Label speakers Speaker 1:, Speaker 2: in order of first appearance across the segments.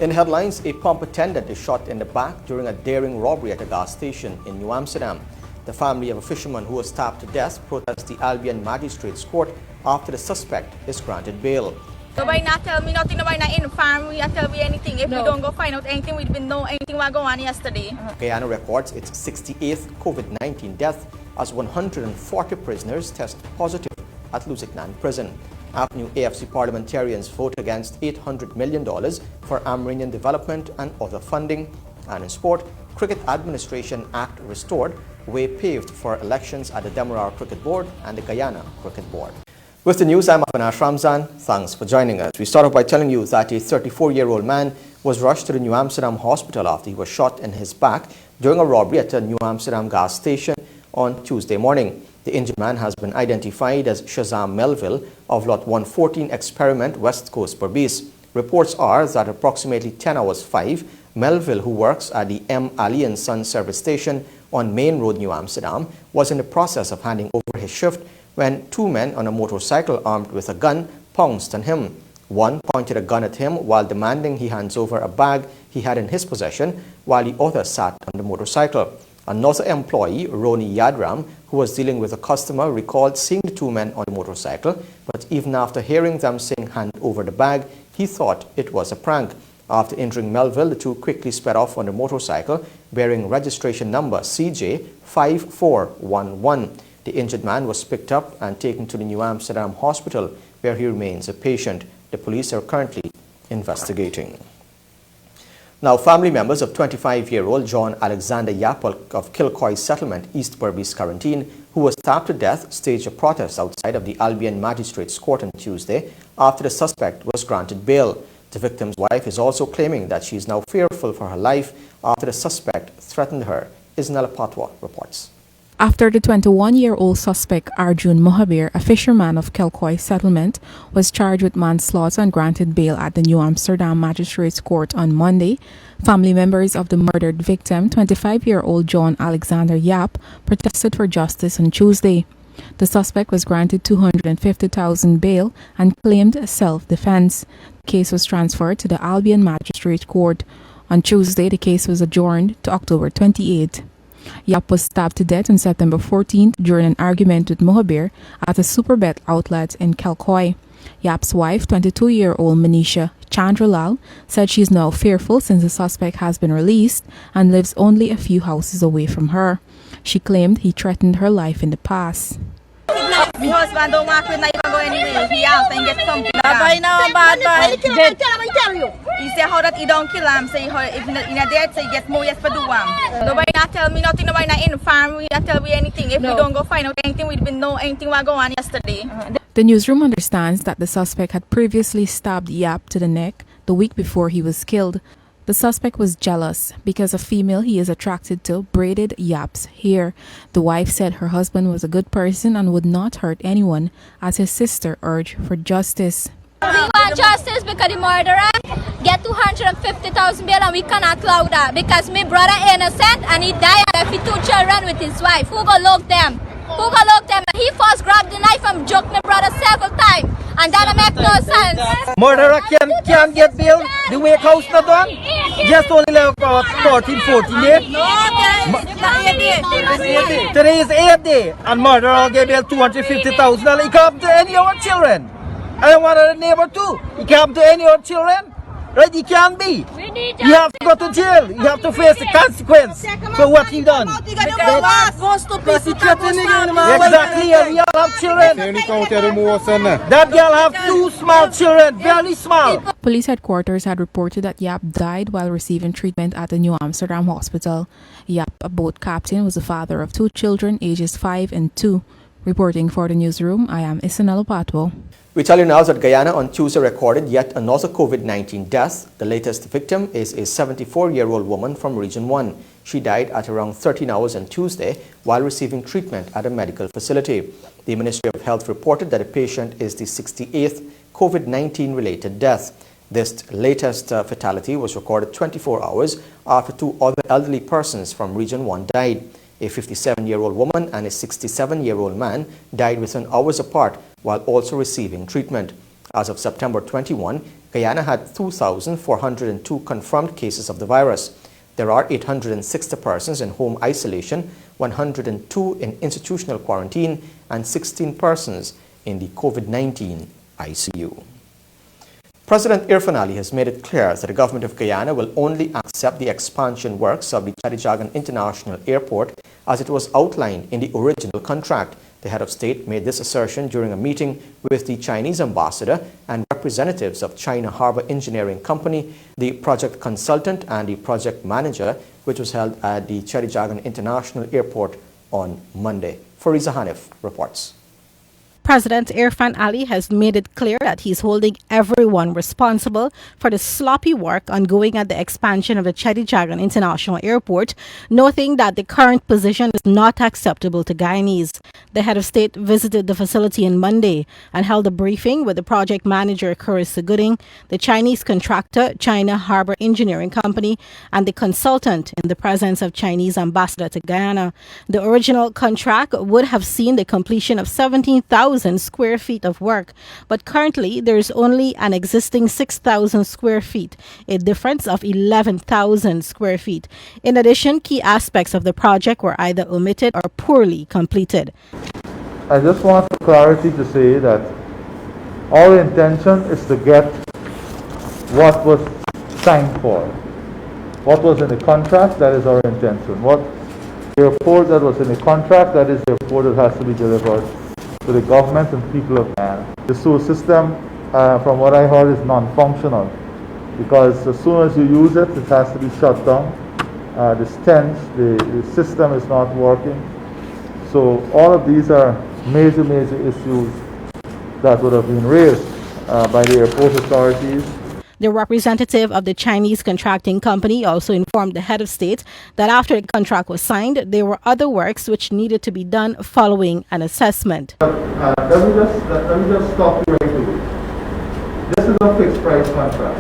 Speaker 1: In headlines, a pump attendant is shot in the back during a daring robbery at a gas station in New Amsterdam. The family of a fisherman who was stabbed to death protests the Albion Magistrates Court after the suspect is granted bail.
Speaker 2: Nobody not tell me nothing, nobody not inform me, not tell me anything. If we don't go find out anything, we didn't know anything was going on yesterday.
Speaker 1: Guyana records its 68th COVID-19 death as 140 prisoners test positive at Lusignan prison. APNU-AFC parliamentarians vote against $800 million for Amerindian development and other funding. And in sport, Cricket Administration Act restored, way paved for elections at the Demerara Cricket Board and the Guyana Cricket Board. With the news, I'm Avinash Ramzan. Thanks for joining us. We start off by telling you that a 34-year-old man was rushed to the New Amsterdam hospital after he was shot in his back during a robbery at a New Amsterdam gas station on Tuesday morning. The injured man has been identified as Shazam Melville of Lot 114 Experiment, West Coast Berbice. Reports are that approximately 10 hours 5, Melville, who works at the M. Ali & Son service station on Main Road, New Amsterdam, was in the process of handing over his shift when two men on a motorcycle armed with a gun pounced on him. One pointed a gun at him while demanding he hands over a bag he had in his possession, while the other sat on the motorcycle. Another employee, Roni Yadram, who was dealing with a customer, recalled seeing the two men on the motorcycle, but even after hearing them saying hand over the bag, he thought it was a prank. After injuring Melville, the two quickly sped off on the motorcycle bearing registration number CJ5411. The injured man was picked up and taken to the New Amsterdam hospital, where he remains a patient. The police are currently investigating. Now, family members of 25-year-old John Alexander Yap of Kilcoy Settlement, East Berbice Quarantine, who was stabbed to death, staged a protest outside of the Albion Magistrates Court on Tuesday after the suspect was granted bail. The victim's wife is also claiming that she is now fearful for her life after the suspect threatened her. Isnella Patwa reports.
Speaker 3: After the 21-year-old suspect Arjun Mohabir, a fisherman of Kilcoy Settlement, was charged with manslaughter and granted bail at the New Amsterdam Magistrates Court on Monday, family members of the murdered victim, 25-year-old John Alexander Yap, protested for justice on Tuesday. The suspect was granted $250,000 bail and claimed self-defense. The case was transferred to the Albion Magistrate Court. On Tuesday, the case was adjourned to October 28. Yap was stabbed to death on September 14th during an argument with Mohabir at a Superbet outlet in Kilcoy. Yap's wife, 22-year-old Manisha Chandralal, said she is now fearful since the suspect has been released and lives only a few houses away from her. She claimed he threatened her life in the past.
Speaker 2: My husband don't want to even go anywhere. He out and get something. He say how that he don't kill him. Say how if in a dead say he get more yes for do him. Nobody not tell me nothing. Nobody not inform me. Not tell me anything. If we don't go find out anything, we didn't know anything was going on yesterday.
Speaker 3: The newsroom understands that the suspect had previously stabbed Yap to the neck the week before he was killed. The suspect was jealous because a female he is attracted to braided Yap's hair. The wife said her husband was a good person and would not hurt anyone, as his sister urged for justice.
Speaker 4: We want justice because the murderer get $250,000 bail and we cannot allow that because my brother innocent and he died and left with 2 children with his wife. Who go look them? Who go look them? He first grabbed the knife and joked my brother several times and that make no sense.
Speaker 5: Murderer can't get bail. The way house not done. Just only like about 13, 14 days.
Speaker 4: No,
Speaker 5: today is 8th day and murderer get bail $250,000. He come to any of our children. I want a neighbor too. He come to any of our children. Right, he can't be. You have to go to jail. You have to face the consequence for what he done. Exactly, and we all have children. That girl have 2 small children, very small.
Speaker 3: Police headquarters had reported that Yap died while receiving treatment at the New Amsterdam hospital. Yap, a boat captain, was the father of 2 children ages 5 and 2. Reporting for the newsroom, I am Isabella Patwo.
Speaker 1: We tell you now that Guyana on Tuesday recorded yet another COVID-19 death. The latest victim is a 74-year-old woman from Region 1. She died at around 13 hours on Tuesday while receiving treatment at a medical facility. The Ministry of Health reported that the patient is the 68th COVID-19 related death. This latest fatality was recorded 24 hours after 2 other elderly persons from Region 1 died. A 57-year-old woman and a 67-year-old man died within hours apart while also receiving treatment. As of September 21, Guyana had 2,402 confirmed cases of the virus. There are 860 persons in home isolation, 102 in institutional quarantine, and 16 persons in the COVID-19 ICU. President Irfan Ali has made it clear that the government of Guyana will only accept the expansion works of the Chadijagan International Airport as it was outlined in the original contract. The head of state made this assertion during a meeting with the Chinese ambassador and representatives of China Harbour Engineering Company, the project consultant and the project manager, which was held at the Chadijagan International Airport on Monday. Fariza Hanif reports.
Speaker 3: President Irfan Ali has made it clear that he's holding everyone responsible for the sloppy work ongoing at the expansion of the Chadijagan International Airport, noting that the current position is not acceptable to Guyanese. The head of state visited the facility on Monday and held a briefing with the project manager, Gov't, the Chinese contractor, China Harbour Engineering Company, and the consultant in the presence of Chinese ambassador to Guyana. The original contract would have seen the completion of 17,000 square feet of work, but currently there is only an existing 6,000 square feet, a difference of 11,000 square feet. In addition, key aspects of the project were either omitted or poorly completed.
Speaker 6: I just want clarity to say that our intention is to get what was signed for. What was in the contract, that is our intention. What the report that was in the contract, that is the report that has to be delivered to the government and people of Guyana. The sewer system, from what I heard, is non-functional because as soon as you use it, it has to be shut down. The stench, the system is not working. So all of these are major issues that would have been raised by the airport authorities.
Speaker 3: The representative of the Chinese contracting company also informed the head of state that after the contract was signed, there were other works which needed to be done following an assessment.
Speaker 6: Let me just stop you right away. This is a fixed price contract.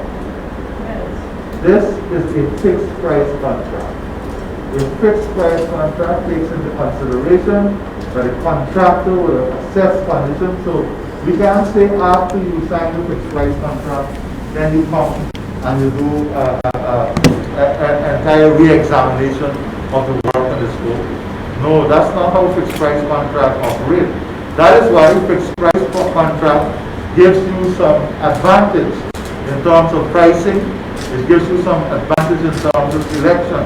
Speaker 6: Yes. This is a fixed price contract. A fixed price contract takes into consideration that the contractor will assess conditions. So we can't say after you sign the fixed price contract, then you come and you do an entire re-examination of the work and the scope. No, that's not how fixed price contract operates. That is why fixed price contract gives you some advantage in terms of pricing. It gives you some advantage in terms of selection.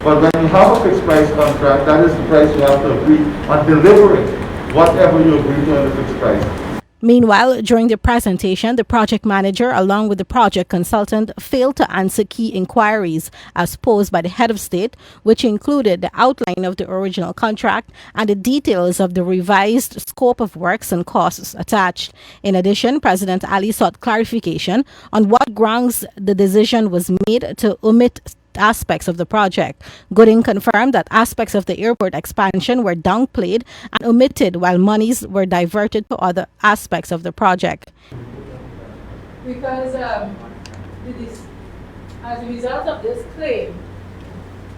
Speaker 6: But when you have a fixed price contract, that is the price you have to agree on delivering whatever you agree to in the fixed price.
Speaker 3: Meanwhile, during the presentation, the project manager, along with the project consultant, failed to answer key inquiries as posed by the head of state, which included the outline of the original contract and the details of the revised scope of works and costs attached. In addition, President Ali sought clarification on what grounds the decision was made to omit aspects of the project. Gov't confirmed that aspects of the airport expansion were downplayed and omitted while monies were diverted to other aspects of the project.
Speaker 7: Because as a result of this claim,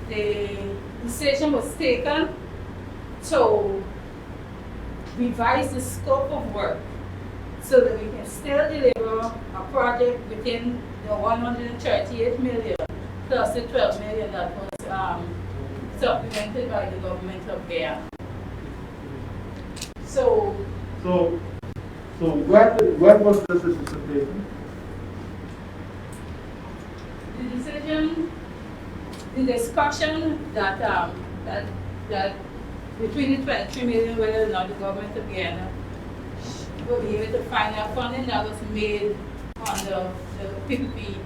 Speaker 7: the decision was taken to revise the scope of work so that we can still deliver a project within the 138 million plus the 12 million that was supplemented by the government of Guyana. So
Speaker 6: when was this decision taken?
Speaker 7: The decision, the discussion that between the 23 million, whether or not the government of Guyana will be able to find that funding, that was made on the PPP.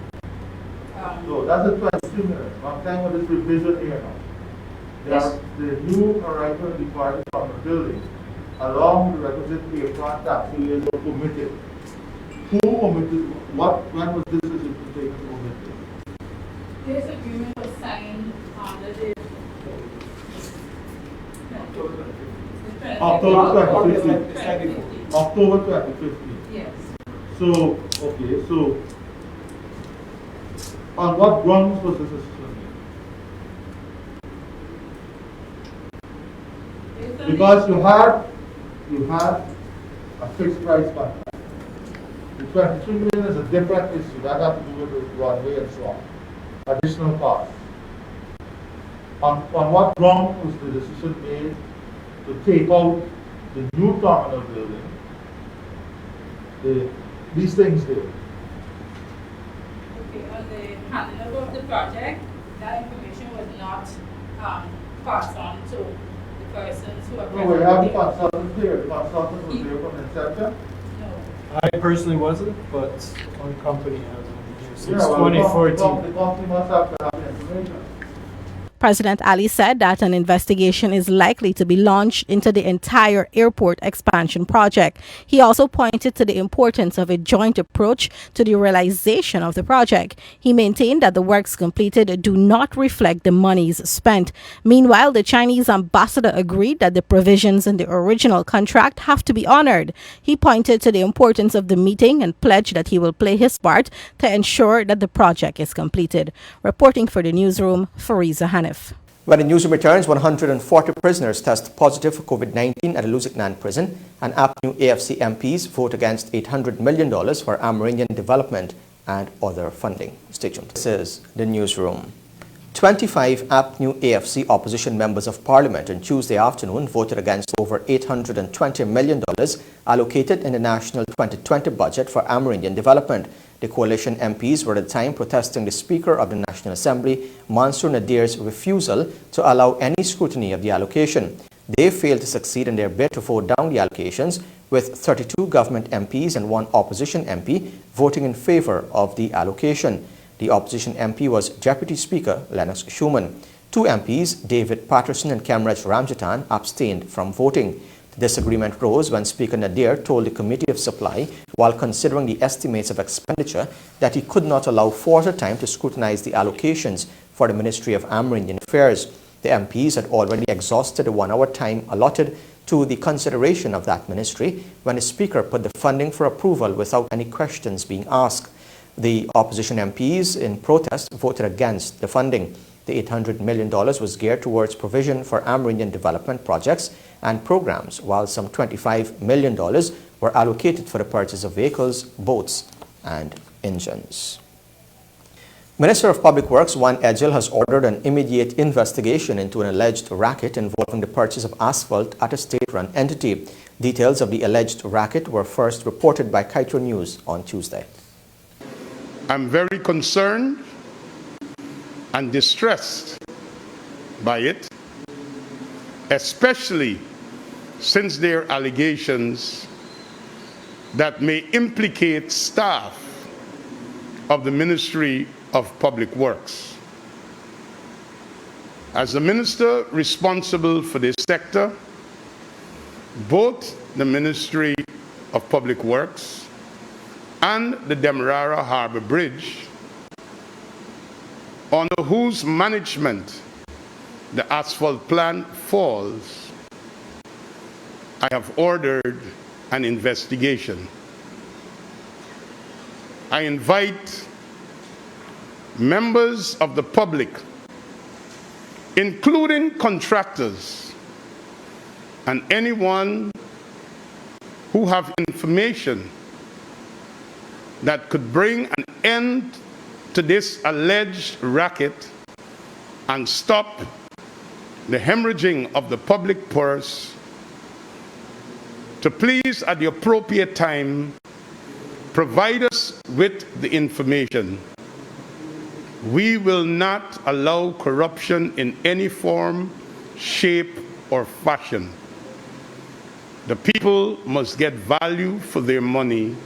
Speaker 6: So that's a 22 minutes. One time with this revision here now.
Speaker 7: Yes.
Speaker 6: The new arrival departed from the building along the requisite aircraft taxiways were omitted. Who omitted what? When was this decision taken to omit this?
Speaker 7: This agreement was signed under the
Speaker 6: October 2015. October 2015.
Speaker 7: Yes.
Speaker 6: So, okay, so on what grounds was this decision made? Because you had a fixed price contract. The 23 million is a different issue. That has to do with the runway and so on. Additional costs. On what ground was the decision made to take out the new terminal building? These things there.
Speaker 7: Okay, on the handling of the project, that information was not passed on to the persons who are present.
Speaker 6: No, we have the consultant here. The consultant was there from inception.
Speaker 7: No.
Speaker 8: I personally wasn't, but one company has been here since
Speaker 6: Yeah, well,
Speaker 8: 2014.
Speaker 6: the company must have to have the information.
Speaker 9: President Ali said that an investigation is likely to be launched into the entire airport expansion project. He also pointed to the importance of a joint approach to the realization of the project. He maintained that the works completed do not reflect the monies spent. Meanwhile, the Chinese ambassador agreed that the provisions in the original contract have to be honored. He pointed to the importance of the meeting and pledged that he will play his part to ensure that the project is completed. Reporting for the newsroom, Fariza Hanif.
Speaker 1: When the newsroom returns, 140 prisoners test positive for COVID-19 at the Lusignan prison, and APNU-AFC MPs vote against $800 million for Amerindian development and other funding. Stay tuned. This is the newsroom. 25 APNU-AFC opposition members of parliament on Tuesday afternoon voted against over $820 million allocated in the national 2020 budget for Amerindian development. The coalition MPs were at the time protesting the Speaker of the National Assembly, Mansour Nadir's refusal to allow any scrutiny of the allocation. They failed to succeed in their bid to vote down the allocations, with 32 government MPs and 1 opposition MP voting in favor of the allocation. The opposition MP was Deputy Speaker Lennox Schumann. 2 MPs, David Patterson and Kemraj Ramjatan, abstained from voting. The disagreement rose when Speaker Nadir told the Committee of Supply, while considering the estimates of expenditure, that he could not allow further time to scrutinize the allocations for the Ministry of Amerindian Affairs. The MPs had already exhausted the 1-hour time allotted to the consideration of that ministry when the Speaker put the funding for approval without any questions being asked. The opposition MPs, in protest, voted against the funding. The $800 million was geared towards provision for Amerindian development projects and programs, while some $25 million were allocated for the purchase of vehicles, boats, and engines. Minister of Public Works Juan Edgel has ordered an immediate investigation into an alleged racket involving the purchase of asphalt at a state-run entity. Details of the alleged racket were first reported by Kaito News on Tuesday.
Speaker 10: I'm very concerned and distressed by it, especially since there are allegations that may implicate staff of the Ministry of Public Works. As the minister responsible for this sector, both the Ministry of Public Works and the Demerara Harbor Bridge, under whose management the asphalt plant falls, I have ordered an investigation. I invite members of the public, including contractors and anyone who have information that could bring an end to this alleged racket and stop the hemorrhaging of the public purse, to please at the appropriate time provide us with the information. We will not allow corruption in any form, shape, or fashion. The people must get value for their money,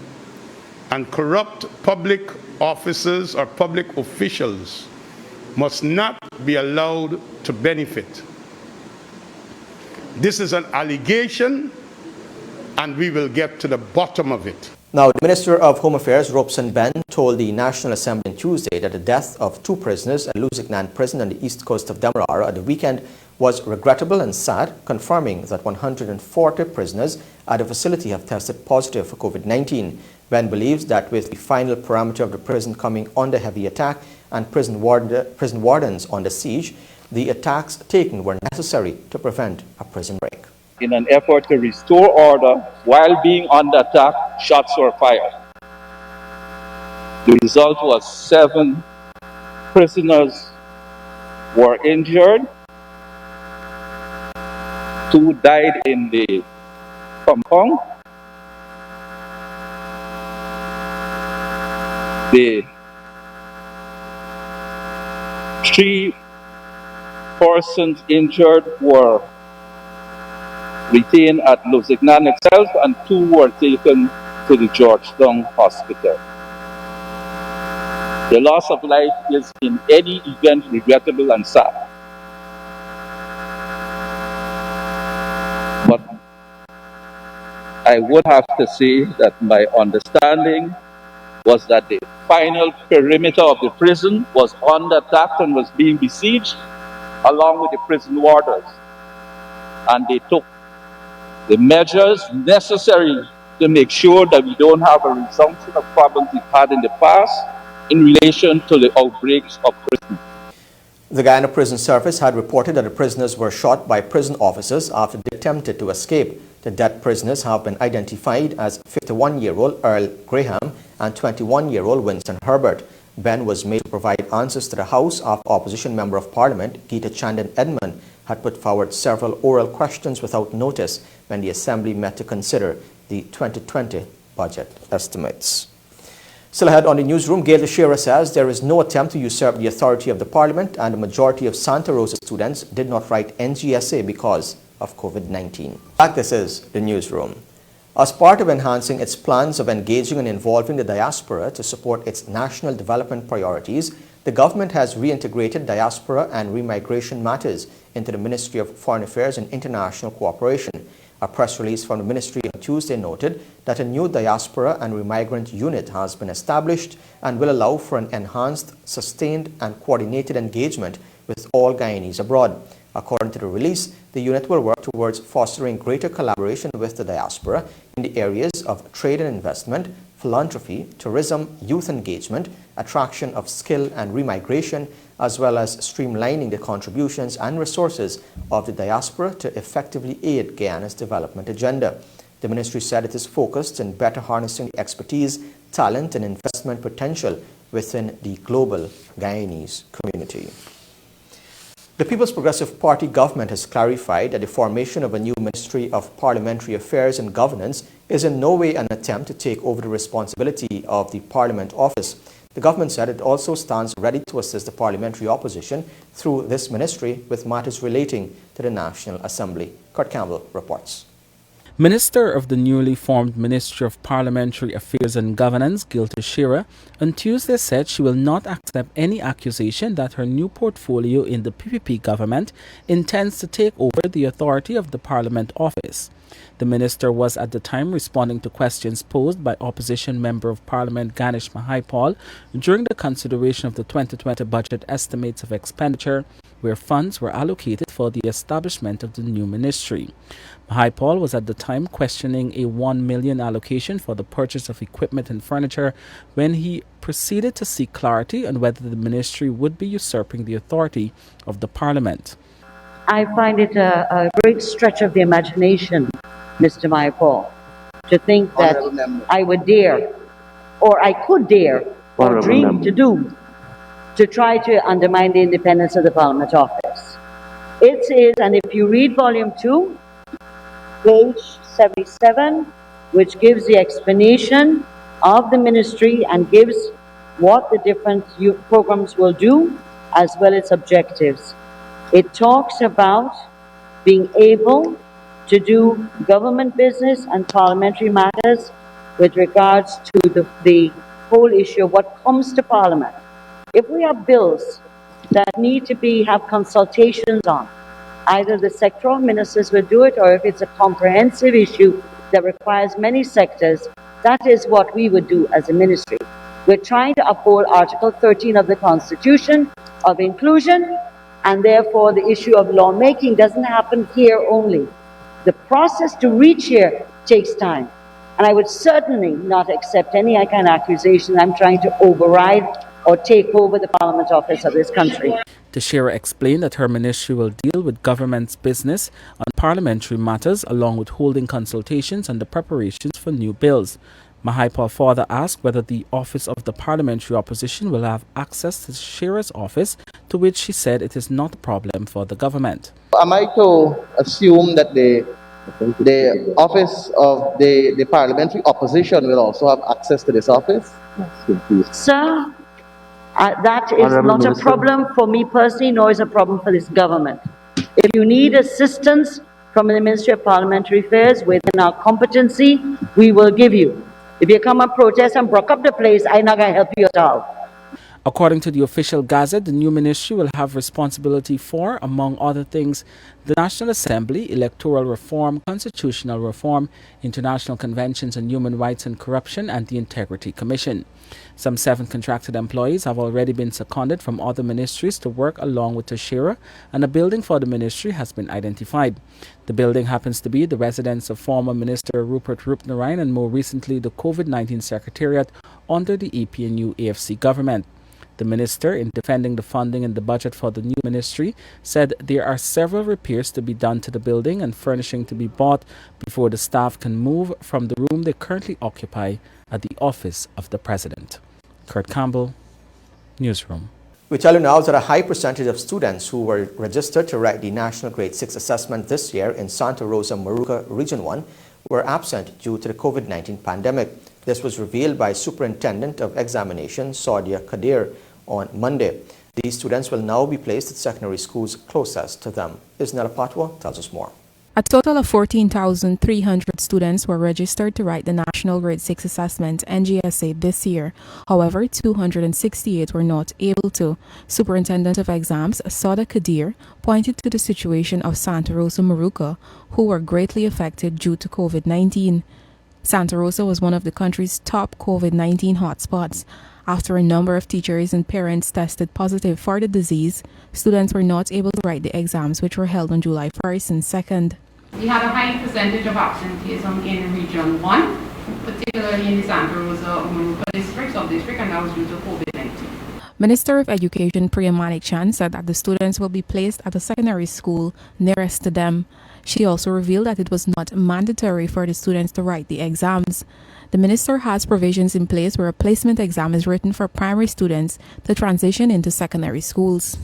Speaker 10: and corrupt public officers or public officials must not be allowed to benefit. This is an allegation, and we will get to the bottom of it.
Speaker 1: Now, the Minister of Home Affairs, Robson Ben, told the National Assembly on Tuesday that the death of 2 prisoners at Lusignan prison on the east coast of Demerara at the weekend was regrettable and sad, confirming that 140 prisoners at the facility have tested positive for COVID-19. Ben believes that with the final parameter of the prison coming under heavy attack and prison wardens under siege, the attacks taken were necessary to prevent a prison break.
Speaker 11: In an effort to restore order while being under attack, shots were fired. The result was 7 prisoners were injured, 2 died in the compound. The 3 persons injured were retained at Lusignan itself, and 2 were taken to the Georgetown Hospital. The loss of life is in any event regrettable and sad. But I would have to say that my understanding was that the final perimeter of the prison was under attack and was being besieged along with the prison warders. And they took the measures necessary to make sure that we don't have a resumption of problems we've had in the past in relation to the outbreaks of prison.
Speaker 1: The Guyana Prison Service had reported that the prisoners were shot by prison officers after they attempted to escape. The dead prisoners have been identified as 51-year-old Earl Graham and 21-year-old Winston Herbert. Ben was made to provide answers to the House after Opposition Member of Parliament Gita Chandan Edmund had put forward several oral questions without notice when the Assembly met to consider the 2020 budget estimates. Still ahead on the newsroom, Gail Teixeira says there is no attempt to usurp the authority of the Parliament, and the majority of Santa Rosa students did not write NGSA because of COVID-19. Back, this is the newsroom. As part of enhancing its plans of engaging and involving the diaspora to support its national development priorities, the government has reintegrated diaspora and remigration matters into the Ministry of Foreign Affairs and International Cooperation. A press release from the ministry on Tuesday noted that a new diaspora and remigrant unit has been established and will allow for an enhanced, sustained and coordinated engagement with all Guyanese abroad. According to the release, the unit will work towards fostering greater collaboration with the diaspora in the areas of trade and investment, philanthropy, tourism, youth engagement, attraction of skill and remigration, as well as streamlining the contributions and resources of the diaspora to effectively aid Guyana's development agenda. The ministry said it is focused on better harnessing the expertise, talent and investment potential within the global Guyanese community. The People's Progressive Party government has clarified that the formation of a new Ministry of Parliamentary Affairs and Governance is in no way an attempt to take over the responsibility of the Parliament office. The government said it also stands ready to assist the parliamentary opposition through this ministry with matters relating to the National Assembly. Kurt Campbell reports.
Speaker 12: Minister of the newly formed Ministry of Parliamentary Affairs and Governance, Gail Teixeira, on Tuesday said she will not accept any accusation that her new portfolio in the PPP government intends to take over the authority of the Parliament office. The minister was at the time responding to questions posed by opposition Member of Parliament Ganesh Mahaipal during the consideration of the 2020 budget estimates of expenditure, where funds were allocated for the establishment of the new ministry. Mahaipal was at the time questioning a $1 million allocation for the purchase of equipment and furniture when he proceeded to seek clarity on whether the ministry would be usurping the authority of the Parliament.
Speaker 13: I find it a great stretch of the imagination, Mr. Mahaipal, to think that I would dare, or I could dare, or dream to try to undermine the independence of the Parliament office. It is, and if you read volume 2, page 77, which gives the explanation of the ministry and gives what the different programs will do, as well as objectives. It talks about being able to do government business and parliamentary matters with regards to the whole issue of what comes to Parliament. If we have bills that need to have consultations on, either the sectoral ministers will do it, or if it's a comprehensive issue that requires many sectors, that is what we would do as a ministry. We're trying to uphold Article 13 of the Constitution of inclusion, and therefore the issue of lawmaking doesn't happen here only. The process to reach here takes time. And I would certainly not accept any kind of accusation I'm trying to override or take over the Parliament office of this country.
Speaker 12: Teixeira explained that her ministry will deal with government's business on parliamentary matters along with holding consultations on the preparations for new bills. Mahaipal further asked whether the office of the Parliamentary Opposition will have access to Shearer's office, to which she said it is not a problem for the government.
Speaker 14: Am I to assume that the office of the Parliamentary Opposition will also have access to this office?
Speaker 13: Sir, that is not a problem for me personally, nor is a problem for this government. If you need assistance from the Ministry of Parliamentary Affairs within our competency, we will give you. If you come and protest and broke up the place, I'm not going to help you at all.
Speaker 12: According to the official Gazette, the new ministry will have responsibility for, among other things, the National Assembly, electoral reform, constitutional reform, international conventions on human rights and corruption, and the Integrity Commission. Some 7 contracted employees have already been seconded from other ministries to work along with Tashira, and a building for the ministry has been identified. The building happens to be the residence of former Minister Rupert Rupnaraine and more recently the COVID-19 Secretariat under the APNU-AFC government. The minister, in defending the funding in the budget for the new ministry, said there are several repairs to be done to the building and furnishing to be bought before the staff can move from the room they currently occupy at the office of the president. Kurt Campbell, Newsroom.
Speaker 1: We tell you now that a high percentage of students who were registered to write the National Grade 6 assessment this year in Santa Rosa, Moruca, Region 1 were absent due to the COVID-19 pandemic. This was revealed by Superintendent of Examinations, Saudia Kadir, on Monday. These students will now be placed at secondary schools closest to them. Isnella Patwa tells us more.
Speaker 3: A total of 14,300 students were registered to write the National Grade 6 Assessment NGSA this year. However, 268 were not able to. Superintendent of Exams, Saudia Kadir, pointed to the situation of Santa Rosa Moruca, who were greatly affected due to COVID-19. Santa Rosa was one of the country's top COVID-19 hotspots. After a number of teachers and parents tested positive for the disease, students were not able to write the exams, which were held on July 1st and 2nd.
Speaker 15: We had a high percentage of absenteeism in Region 1, particularly in the Santa Rosa Moruca district, and that was due to COVID-19.
Speaker 3: Minister of Education Priya Manik-Chan said that the students will be placed at a secondary school nearest to them. She also revealed that it was not mandatory for the students to write the exams. The minister has provisions in place where a placement exam is written for primary students to transition into secondary schools.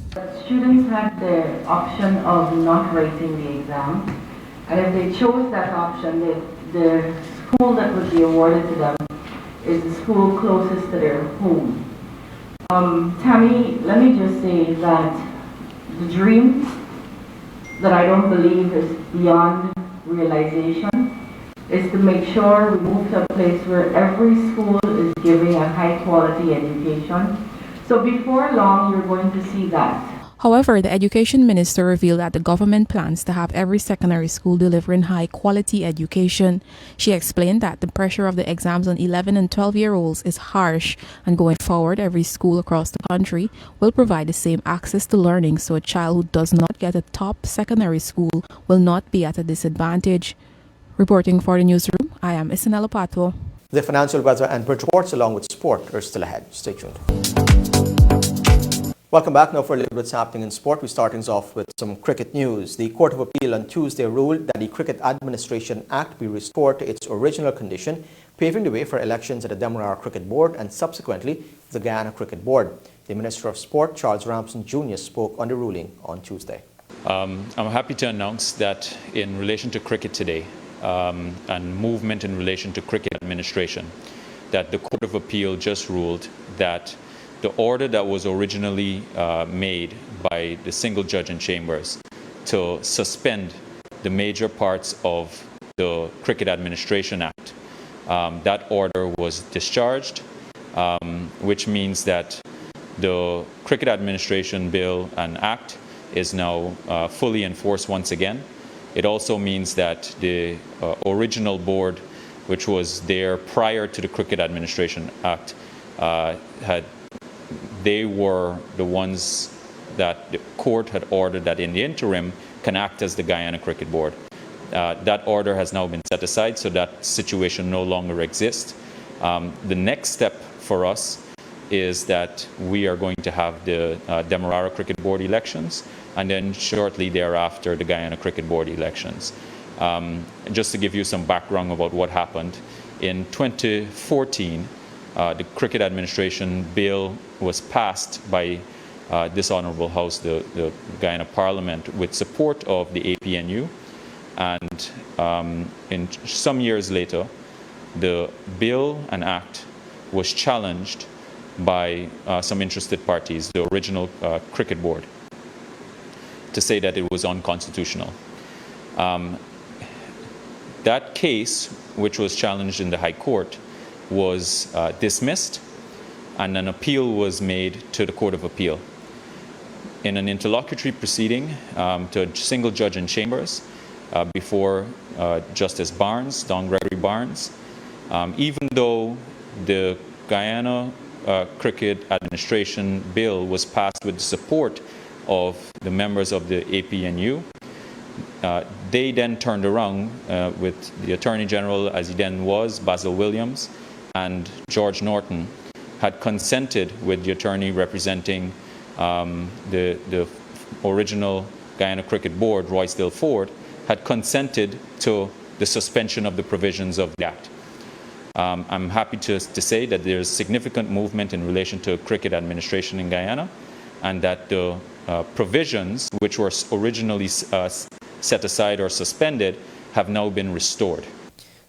Speaker 16: Students have the option of not writing the exam, and if they chose that option, the school that would be awarded to them is the school closest to their home. Tammy, let me just say that the dream that I don't believe is beyond realization is to make sure we move to a place where every school is giving a high quality education. So before long, you're going to see that.
Speaker 3: However, the education minister revealed that the government plans to have every secondary school delivering high quality education. She explained that the pressure of the exams on 11 and 12-year-olds is harsh, and going forward, every school across the country will provide the same access to learning, so a child who does not get a top secondary school will not be at a disadvantage. Reporting for the newsroom, I am Isanella Pato.
Speaker 1: The financial, weather and bridge reports along with sport are still ahead. Stay tuned. Welcome back. Now for a little bit what's happening in sport. We're starting off with some cricket news. The Court of Appeal on Tuesday ruled that the Cricket Administration Act be restored to its original condition, paving the way for elections at the Demerara Cricket Board and subsequently the Guyana Cricket Board. The Minister of Sport, Charles Ramsden Jr., spoke on the ruling on Tuesday.
Speaker 17: I'm happy to announce that in relation to cricket today, and movement in relation to cricket administration, that the Court of Appeal just ruled that the order that was originally made by the single judge in chambers to suspend the major parts of the Cricket Administration Act, that order was discharged, which means that the Cricket Administration Bill and Act is now fully enforced once again. It also means that the original board, which was there prior to the Cricket Administration Act, they were the ones that the court had ordered that in the interim can act as the Guyana Cricket Board. That order has now been set aside, so that situation no longer exists. The next step for us is that we are going to have the Demerara Cricket Board elections, and then shortly thereafter the Guyana Cricket Board elections. Just to give you some background about what happened, In 2014, the Cricket Administration bill was passed by this Honourable House, the Guyana Parliament, with support of the APNU. And in some years later, the bill and act was challenged by some interested parties, the original cricket board, to say that it was unconstitutional. That case, which was challenged in the High Court, was dismissed, and an appeal was made to the Court of Appeal. In an interlocutory proceeding to a single judge in chambers before Justice Barnes, Don Gregory Barnes, even though the Guyana Cricket Administration bill was passed with the support of the members of the APNU, they then turned around with the Attorney General, as he then was, Basil Williams, and George Norton, had consented with the attorney representing the original Guyana Cricket Board, Roy Still Ford, had consented to the suspension of the provisions of the Act. I'm happy to say that there's significant movement in relation to cricket administration in Guyana, and that the provisions which were originally set aside or suspended have now been restored.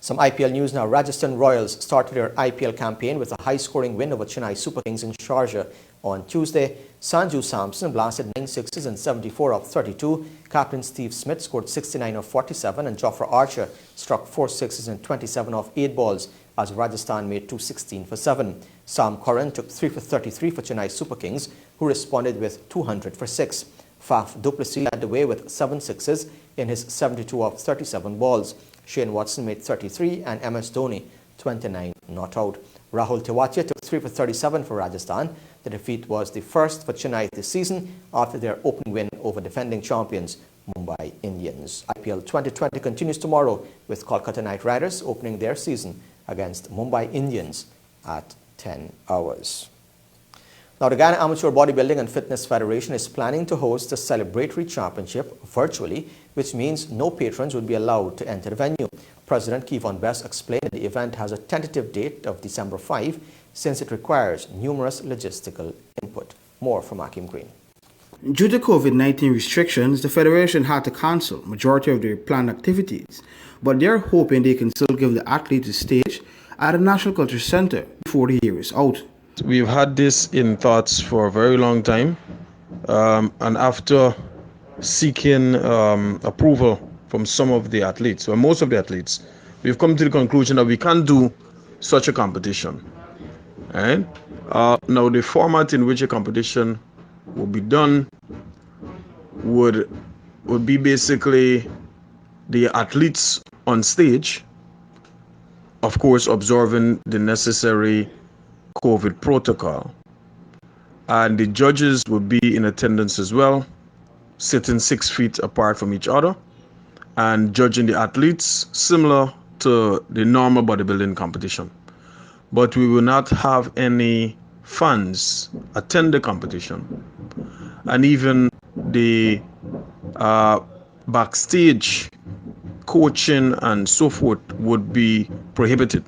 Speaker 1: Some IPL news now. Rajasthan Royals started their IPL campaign with a high-scoring win over Chennai Super Kings in Sharjah on Tuesday. Sanju Samson blasted 9 sixes in 74 of 32. Captain Steve Smith scored 69 of 47, and Jofra Archer struck 4 sixes in 27 of 8 balls as Rajasthan made 216 for 7. Sam Curran took 3 for 33 for Chennai Super Kings, who responded with 200 for 6. Faf du Plessis led the way with 7 sixes in his 72 of 37 balls. Shane Watson made 33 and MS Dhoni 29 not out. Rahul Tewatia took 3 for 37 for Rajasthan. The defeat was the first for Chennai this season after their opening win over defending champions Mumbai Indians. IPL 2020 continues tomorrow with Kolkata Knight Riders opening their season against Mumbai Indians at 10 hours. Now, the Guyana Amateur Bodybuilding and Fitness Federation is planning to host a celebratory championship virtually, which means no patrons would be allowed to enter the venue. President Kevon Best explained that the event has a tentative date of December 5, since it requires numerous logistical input. More from Akim Green.
Speaker 18: Due to COVID-19 restrictions, the Federation had to cancel majority of their planned activities, but they're hoping they can still give the athletes a stage at the National Culture Center before the year is out.
Speaker 19: We've had this in thoughts for a very long time, and after seeking approval from some of the athletes, or most of the athletes, we've come to the conclusion that we can't do such a competition. Right? Now, the format in which a competition will be done would be basically the athletes on stage, of course, observing the necessary COVID protocol, and the judges would be in attendance as well, sitting 6 feet apart from each other and judging the athletes similar to the normal bodybuilding competition. But we will not have any fans attend the competition, and even the backstage coaching and so forth would be prohibited.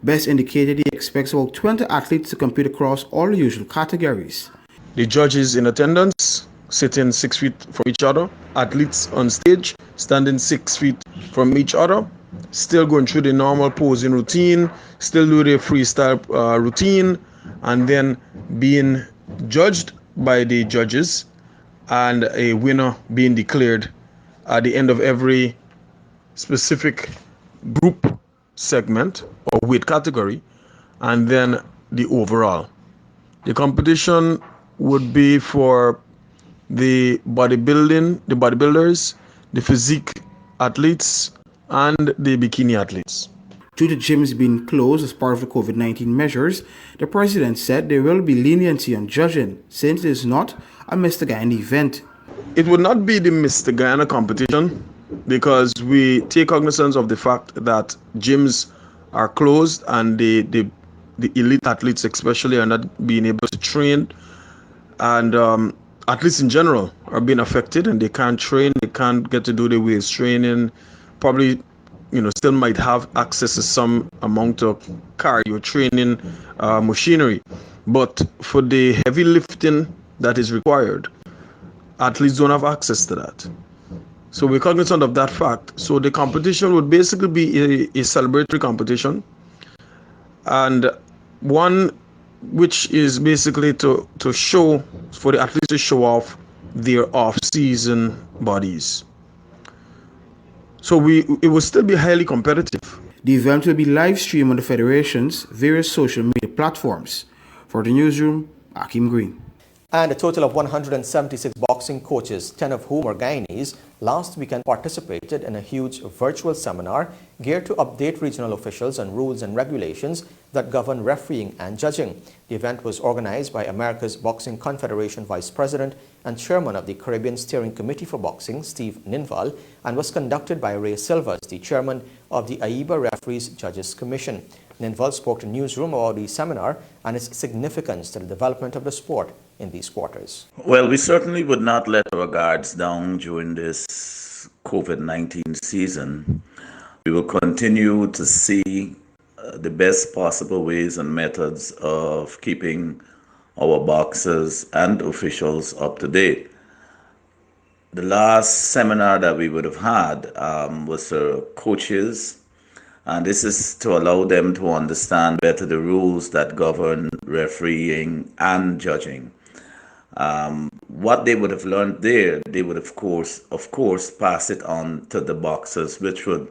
Speaker 18: Best indicated he expects about 20 athletes to compete across all the usual categories.
Speaker 19: The judges in attendance, sitting 6 feet from each other, athletes on stage, standing 6 feet from each other, still going through the normal posing routine, still do the freestyle routine, and then being judged by the judges, and a winner being declared at the end of every specific group segment or weight category, and then the overall. The competition would be for the bodybuilders, the physique athletes, and the bikini athletes.
Speaker 18: Due to gyms being closed as part of the COVID-19 measures, the president said there will be leniency on judging since it is not a Mr. Guyana event.
Speaker 19: It would not be the Mr. Guyana competition because we take cognizance of the fact that gyms are closed and the elite athletes especially are not being able to train, and athletes in general are being affected and they can't train, they can't get to do the weight training, probably still might have access to some amount of cardio training machinery. But for the heavy lifting that is required, athletes don't have access to that. So we're cognizant of that fact. So the competition would basically be a celebratory competition, and one which is basically to show, for the athletes to show off their off-season bodies. So it will still be highly competitive.
Speaker 18: The event will be live streamed on the Federation's various social media platforms. For the newsroom, Akim Green.
Speaker 1: And a total of 176 boxing coaches, 10 of whom are Guyanese, last weekend participated in a huge virtual seminar geared to update regional officials on rules and regulations that govern refereeing and judging. The event was organized by America's Boxing Confederation Vice President and Chairman of the Caribbean Steering Committee for Boxing, Steve Ninval, and was conducted by Ray Silvers, the Chairman of the AIBA Referees Judges Commission. Ninval spoke to Newsroom about the seminar and its significance to the development of the sport in these quarters.
Speaker 20: Well, we certainly would not let our guards down during this COVID-19 season. We will continue to see the best possible ways and methods of keeping our boxers and officials up to date. The last seminar that we would have had was for coaches, and this is to allow them to understand better the rules that govern refereeing and judging. What they would have learned there, they would of course pass it on to the boxers, which would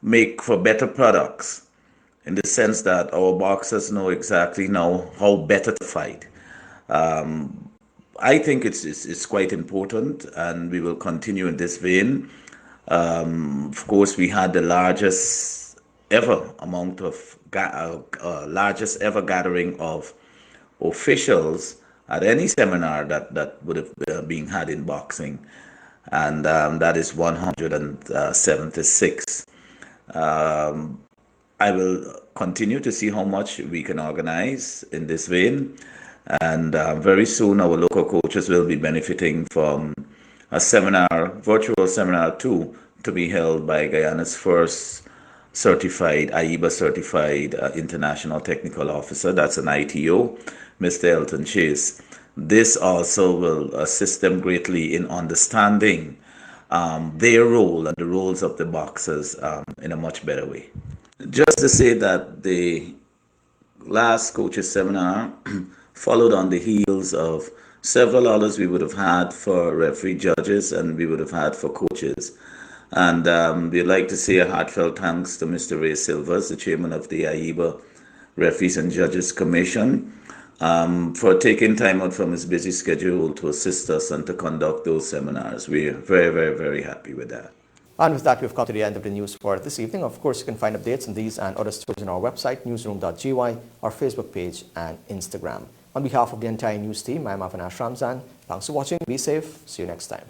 Speaker 20: make for better products, in the sense that our boxers know exactly now how better to fight. I think it's quite important, and we will continue in this vein. Of course, we had the largest ever gathering of officials at any seminar that would have been had in boxing, and that is 176. I will continue to see how much we can organize in this vein, and very soon our local coaches will be benefiting from a seminar, virtual seminar too, to be held by Guyana's first certified, AIBA certified international technical officer, that's an ITO, Mr. Elton Chase. This also will assist them greatly in understanding their role and the roles of the boxers in a much better way. Just to say that the last coaches seminar followed on the heels of several others we would have had for referee judges and we would have had for coaches. And we'd like to say a heartfelt thanks to Mr. Ray Silvers, the chairman of the AIBA Referees and Judges Commission, for taking time out from his busy schedule to assist us and to conduct those seminars. We're very, very, very happy with that.
Speaker 1: And with that, we've come to the end of the news for this evening. Of course, you can find updates on these and other stories on our website, newsroom.gy, our Facebook page, and Instagram. On behalf of the entire news team, I'm Avinash Ramzan. Thanks for watching. Be safe. See you next time.